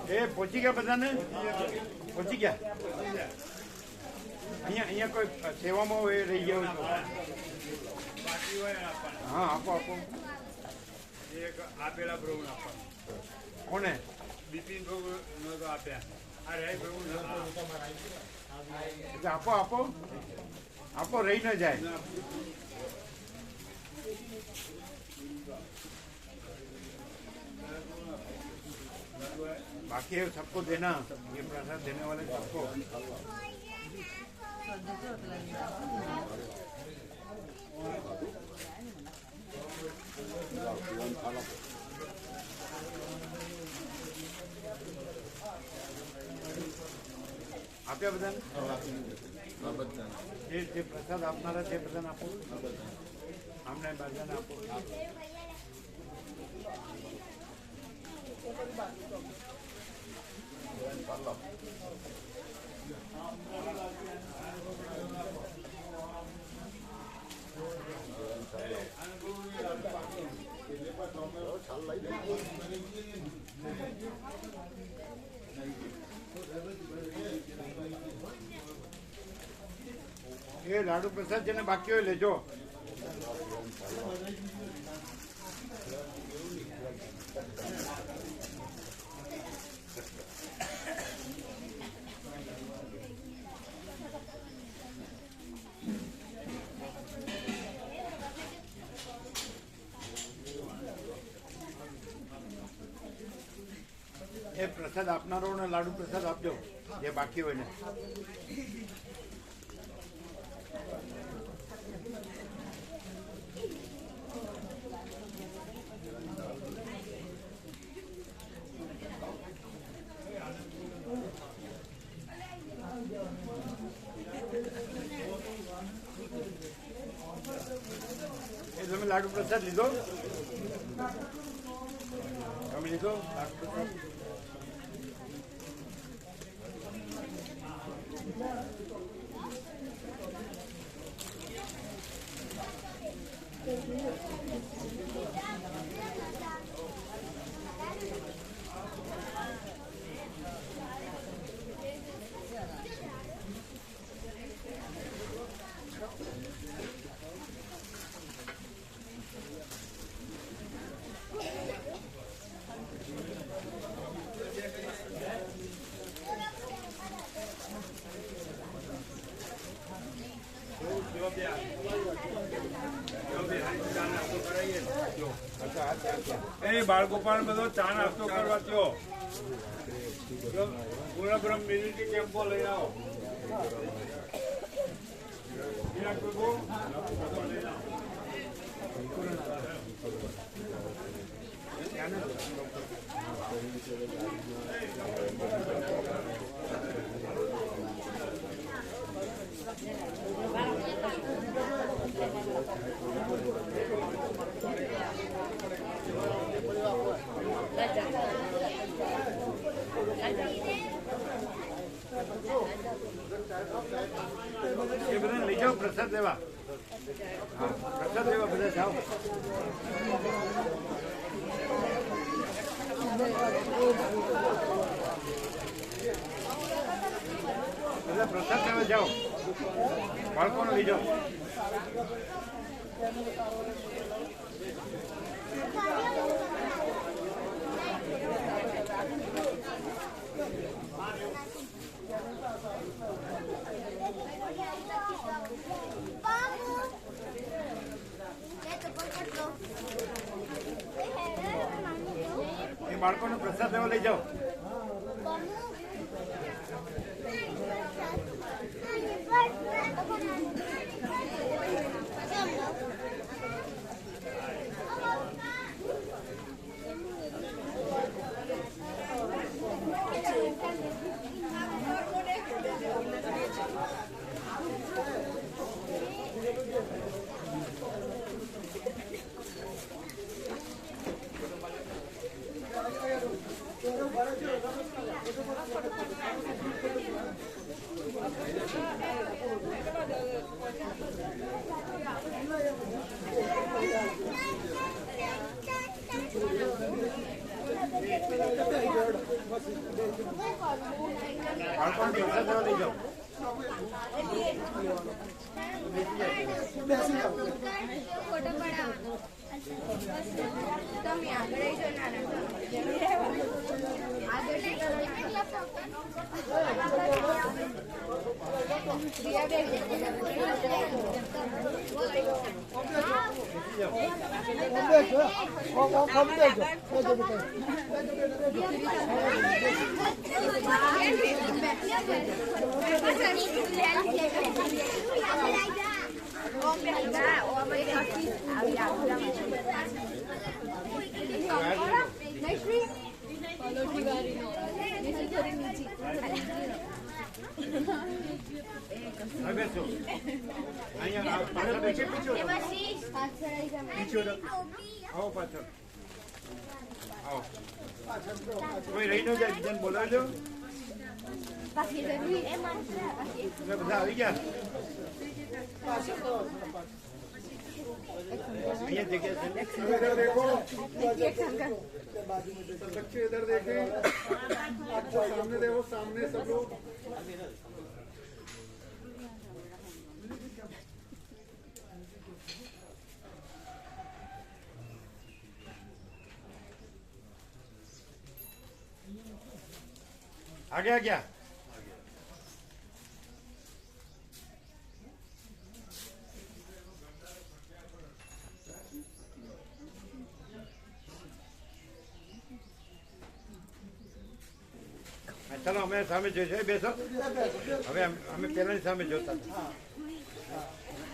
એ પહોંચી ગયા બધાને? પહોંચી ગયા? અહીંયા કોઈ સેવામાં હોય રહી ગયો હોય? હા, આપો આપો. એક આપેલા પ્રભુ આપવાનું. કોને? બિપિન પ્રભુ તો આપ્યા. આ રહી પ્રભુ આપો આપો આપો, રહી ન જાય. बाकी है सबको देना, ये प्रसाद देने वाले सबको. આપ્યા બધાને? જે પ્રસાદ આપનારા છે બધાને આપો. આમને બધાને આપો. એ લાડુ પ્રસાદ જેને બાકી હોય લેજો. એ પ્રસાદ આપનારોને લાડુ પ્રસાદ આપજો જે બાકી હોય ને. એ તમે લાડુ પ્રસાદ લીધો? તમે લીધો લાડુ પ્રસાદ? બાળગોપાલ બધો ચા નાસ્તો કરવા થયો. પૂર્ણ બ્રહ્મ મિલિટરી કેમ્પો લઈ આવો. એ બધા લઈ જાઓ પ્રસાદ લેવા. પ્રસાદ લેવા બધા જાઓ. બધા પ્રસાદ લેવા જાઓ. બાળકોને લઈ જાઓ. એ બાળકોને પ્રસાદ લેવા લઈ જાઓ. બાળકોને પ્રસાદ લેવા લઈ જાઓ. આવો પાછળ આવો. કોઈ રહી ન જાય, બીજાને બોલાવી લો. બધા આવી ગયા. અહીંયા जगह इधर देखो, बच्चे इधर देखें, सामने देखो, सामने सब लोग. आ गया क्या? चलो અમે સામે જોઈશું. બેસો. હવે અમે પેલાની સામે જોતા હતા.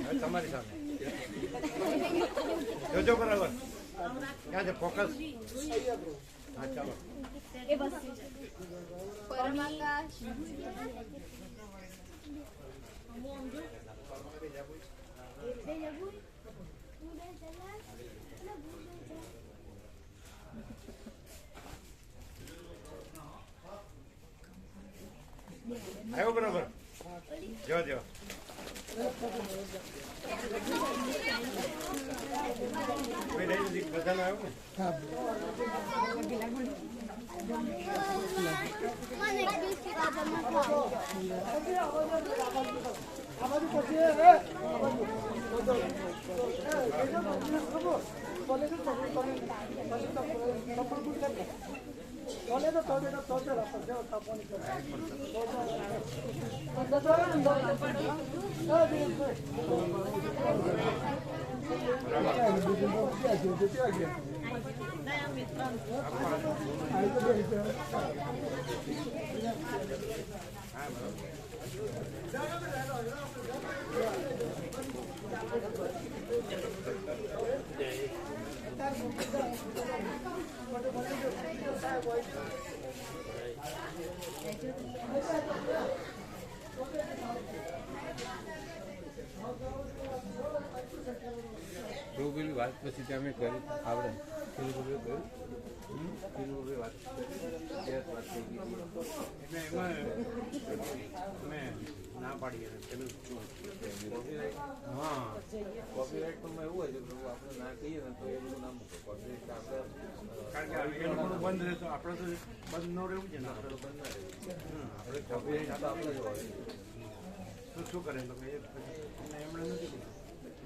હવે તમારી સામે જોજો બરાબર. ક્યાં છે ફોકસ? હા ચાલો. આવ્યો બરાબર. જો જો બધાનો આવ્યો ને. એવું પેલી વાત પછી તમે કરી આવડે પેલું બધું કર્યું પેલું બધી વાત કરી વાત થઈ ગઈ એટલે એમાં અમે ના પાડીએ પેલું હા કોપીરાઇટ પણ એવું હોય છે કે આપણે ના કહીએ ને તો એ બધું ના મૂકે કોપીરાઇટ આપણે કારણ કે એ લોકોનું બંધ રહે તો આપણે તો બંધ ન રહેવું છે ને આપણે આપણે બંધ ના રહેવું આપણે કોપીરાઇટ તો આપણે જ હોય તો શું કરે લોકો એ એમણે નથી કીધું.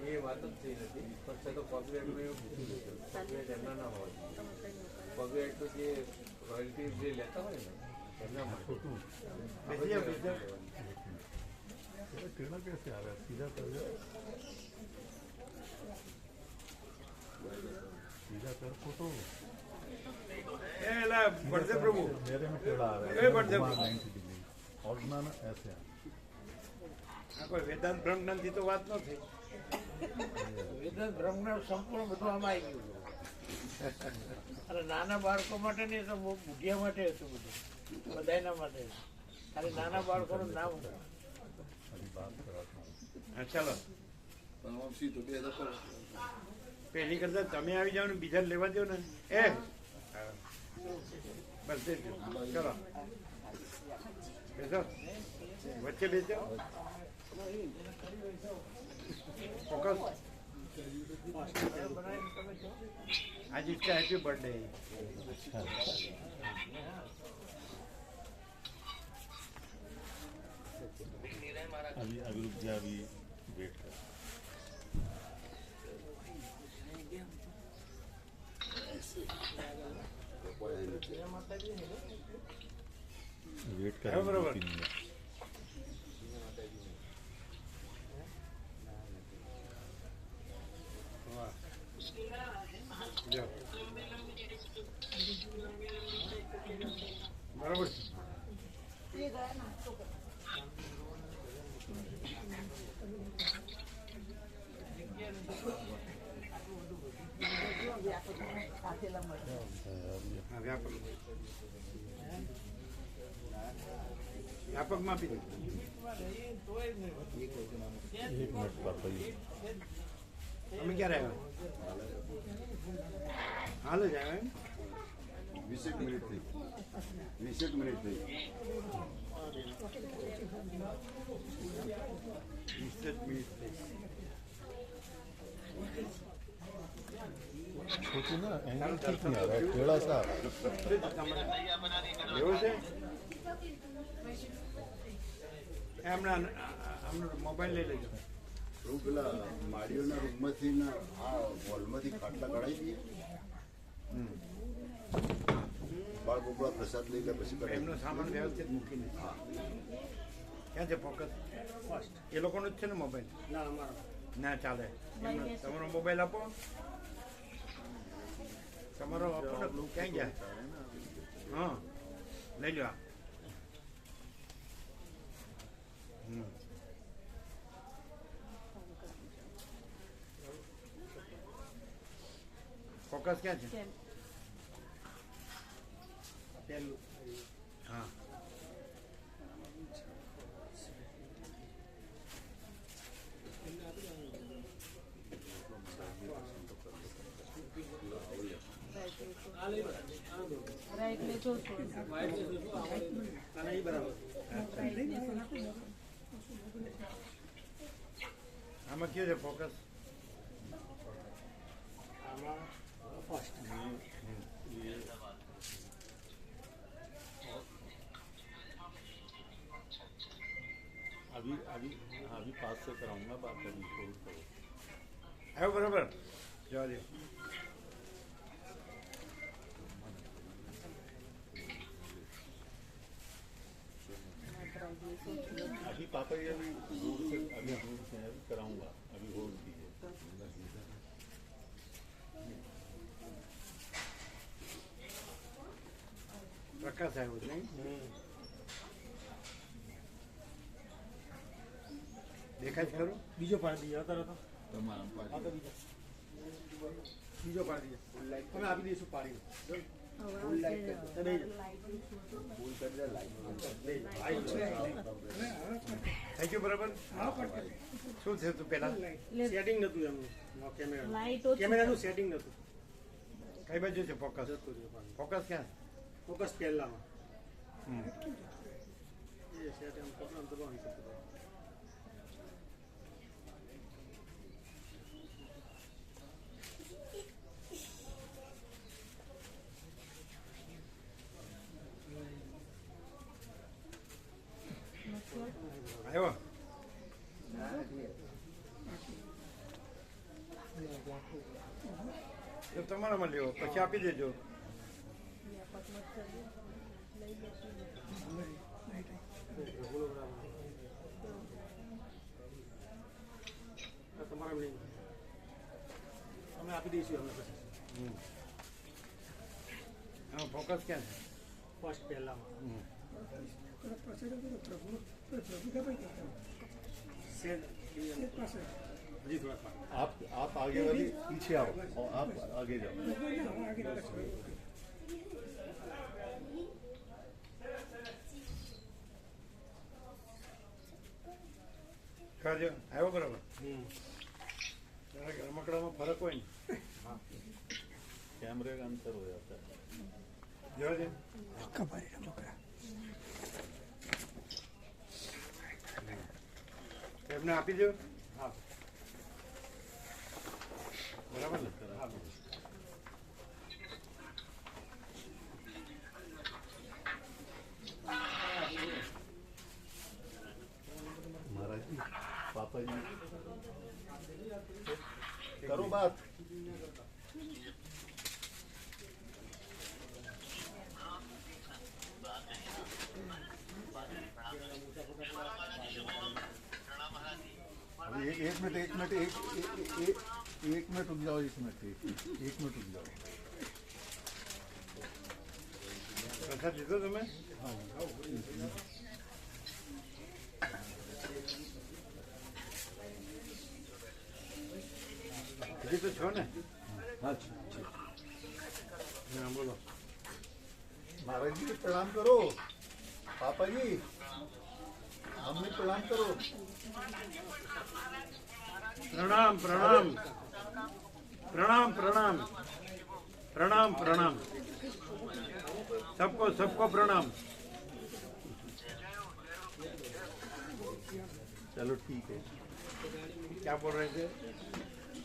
એ વાત જ થઈ નથી પણ તો કોપીરાઇટનું એવું પૂછ્યું છે કોપીરાઇટ એમના ના હોય કોપીરાઇટ તો જે રોયલ્ટી જે લેતા હોય ને એમના માટે બેસી જાઓ, બેસી જાઓ. टेढ़ा कैसे आ रहा है सीधा कर सीधा कर फोटो એ એલા બળદેવ પ્રભુ मेरे में टेढ़ा आ रहा ए, बढ़ दे। है 90 डिग्री और बनाना ऐसे है આ કોઈ વેદાંત બ્રહ્મજ્ઞાનથી તો વાત ન થઈ. વેદાંત બ્રહ્મજ્ઞાન સંપૂર્ણ બધું આમાં આવી ગયું અને નાના બાળકો માટે નહીં તો બુઢિયા માટે હતું બધું બધાના માટે ખાલી નાના બાળકોનું નામ હતું. अभी बात कराता हूँ હા ચાલો પહેલી કરતા તમે આવી જાઓ ને બીજા લેવા દો ને એ બસ દેજો ચલો બેસો વચ્ચે બેસો ફોકસ आज इसका हैप्पी बर्थडे है. अभी अभी रुक जा अभी वेट कर वेट कर है बराबर. 2-3 मिनट वाह. जाओ. बराबर. हाँ, व्यापक व्यापक में आपी दो. 1 मिनट पापा जी અમે ક્યારે આવ્યા હાલ જ આવ્યા એમ 20 મિનિટ થઈ 20 મિનિટ થઈ 20 મિનિટ થઈ. सोचो ना एंगल ठीक नहीं आ रहा है टेढ़ा सा એવું છે એમના મોબાઈલ લઈ લેજો. હું પેલા માળીઓના રૂમમાંથી ને આ હોલમાંથી ખાટલા કઢાવી દઈએ બાળ ગોપળા પ્રસાદ લઈ લે પછી કઢાવી એમનો સામાન વ્યવસ્થિત મૂકીને ક્યાં છે ફોકસ એ લોકોનો જ છે ને મોબાઈલ ના ચાલે એમનો તમારો મોબાઈલ આપો તમારો આપો ને ક્યાં ગયા હા લઈ લો આ ફોકસ ક્યાં છે પહેલું હા રાઈટ લેજો આમાં કયું છે ફોકસ अभी अभी हाँ अभी पास से कराऊंगा बात अभी होल्ड करो આવ્યો બરાબર જવા દો अभी पापा जी अभी दूर से अभी कराऊंगा अभी होल्ड कीजिए પ્રકાશ આવ્યો છે નહીં દેખાય છે ખરું? બીજો પાડી દઈએ અત્યારે તો તમારા આ પાસે તો બીજો પાડી દઈએ અમે આપી દઈશું પાડી થઈ ગયું બરાબર? શું થયું તું પેલા? સેટિંગ નતું એમનું કેમેરા લાઈટો કેમેરાનું સેટિંગ નતું કઈ બાજુ છે ફોકસ? જતું રહ્યું પાણી. ફોકસ ક્યાં? ફોકસ પહેલામાં હમ. એ સેટ એમ પકડવાનું તો નહીં શકતું. આવ્યો? તો તમારામાં લ્યો, પછી આપી દેજો. આ તમારા નહીં અમે આપી દઈશું અમે પછી હા, ફોકસ ક્યાં છે? ફર્સ્ટ પહેલામાં સેટ હજી થોડા પાણી. आप आगे वाली पीछे आओ और आप आगे जाओ કાજો આવ્યો બરાબર? હમ. ત્યારે રમકડામાં ફરક હોય ને कैमरे का अंतर हो जाता है જોવા છે. એમને આપી દો. હા બરાબર ને? હા महाराज जी पापा जी करो बात अभी एक मिनट रुक जाओ एक मिनट रुक जाओ પ્રસાદ લીધો તમે? હજી તો છો ને? हाँ હા, બોલો. महाराज जी प्रणाम करो पापा जी हमने प्रणाम करो પ્રણામ પ્રણામ પ્રણામ પ્રણામ પ્રણામ પ્રણામ सबको प्रणाम. चलो ठीक है क्या बोल रहे थे?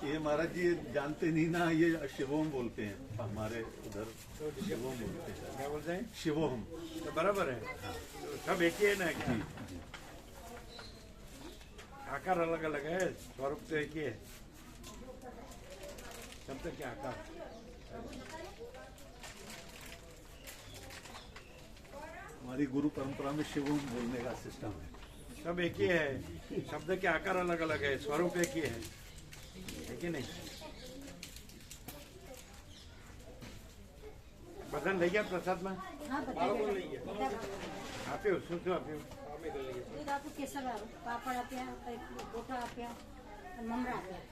ये महाराज जी जानते नहीं ना ये शिवोम बोलते हैं हमारे उधर शिवोम बोलते हैं क्या बोलते हैं? शिवोम तो बराबर है. तो सब एक ही है ना? क्या आकार अलग अलग है, स्वरूप तो एक ही है. शब्द क्या आकार? हमारी गुरु परंपरा में शिवोम बोलने का सिस्टम है सब एक ही है. शब्द के आकार अलग अलग है, स्वरूप एक ही है. है कि नहीं? બધાને લઈ ગયા પ્રસાદમાં? હા બાળકોને લઈ ગયા આપ્યું? શું શું આપ્યું? અમે કરી લઈએ દૂધ આપ્યું, કેસર વાળું, પાપડ આપ્યા, કંઈક ગોટા આપ્યા અને મમરા આપ્યા.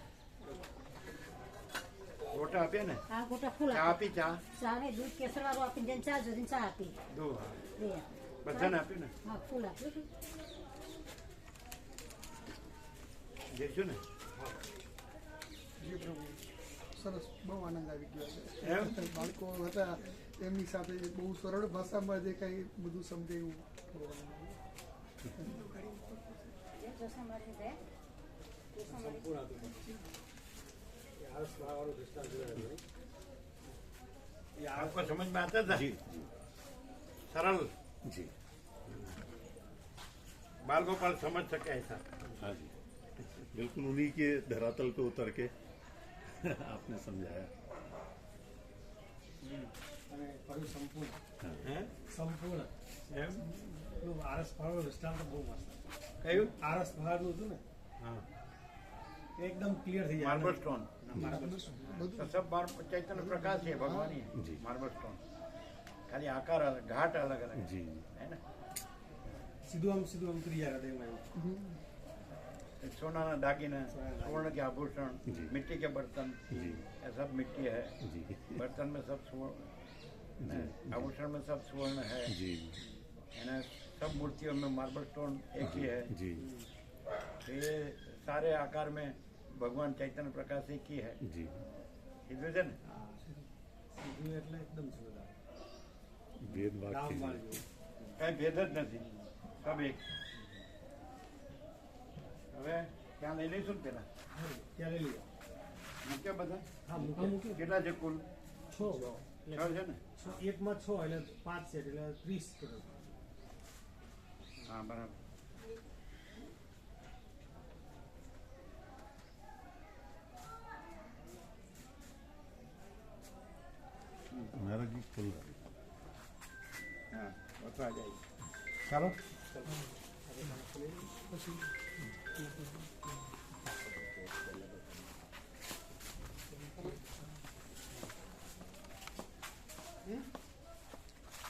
ગોટા આપ્યા ને? હા ગોટા ફૂલ ચા આપ્યા. આપી? ચા ચા ને દૂધ કેસર વાળું આપીને જેને ચા જોઈને ચા આપી. દો. હા, બે બધાને આપ્યું ને? હા ફૂલ આપ્યું. જઈશું ને? સરસ, બહુ આનંદ આવી ગયો એમ? છે. બાળકો હતા એમની સાથે બહુ સરળ ભાષામાં જે કંઈ બધું સમજાયું. સંપૂર્ણ હતું એ આરસ વાળું દૃષ્ટાંત જોયા હતા. એ આરસ आपको समझ में आता था? जी सरल. जी बाल गोपाल समझ सके ऐसा. हाँ जी बिल्कुल उन्हीं के धरातल पे उतर के आपने समझाया અને ફરી સંપૂર્ણ હે? સંપૂર્ણ એમ? પેલું આરસ ફાળો દૃષ્ટાંત બહુ મસ્ત કયું? આરસ ફાળનું હતું ને हाँ. એ એકદમ ક્લિયર થઈ જાય मार्बल स्टोन. માર્બલ तो सब चैतन्य प्रकाश है, भगवान ही जी. है. Marble stone. खाली आकार अलग, घाट अलग अलग है. जी है ना? સીધું આમ ઉતરી જાય હૃદયમાં એવું सोना दागिना, स्वर्ण के आभूषण, मिट्टी के बर्तन, ये सब मिट्टी है। बर्तन में सब स्वर्ण, आभूषण में सब स्वर्ण है। यानी सब मूर्तियों में मार्बल स्टोन एक ही है। ये सारे आकार में भगवान चैतन्य प्रकाश एक ही है। कीधું છે ને? સીધું એટલે એકદમ છે બધા. भेदभाव રામ कीजिए। વાળ્યું. કઈ ભેદ જ નથી, સબ એક. હવે ત્યાં લઈ લઈશું ને પેલા ત્યાં લઈ લઈએ. મૂક્યા બધા? હા મૂકે. કેટલા છે કુલ? 6 છ છે ને? એકમાં 6 એટલે 5 સેટ એટલે 30 કરોડ. હા બરાબર. महाराज जी खुल रहा है। હા વસવા જાય. ચાલો.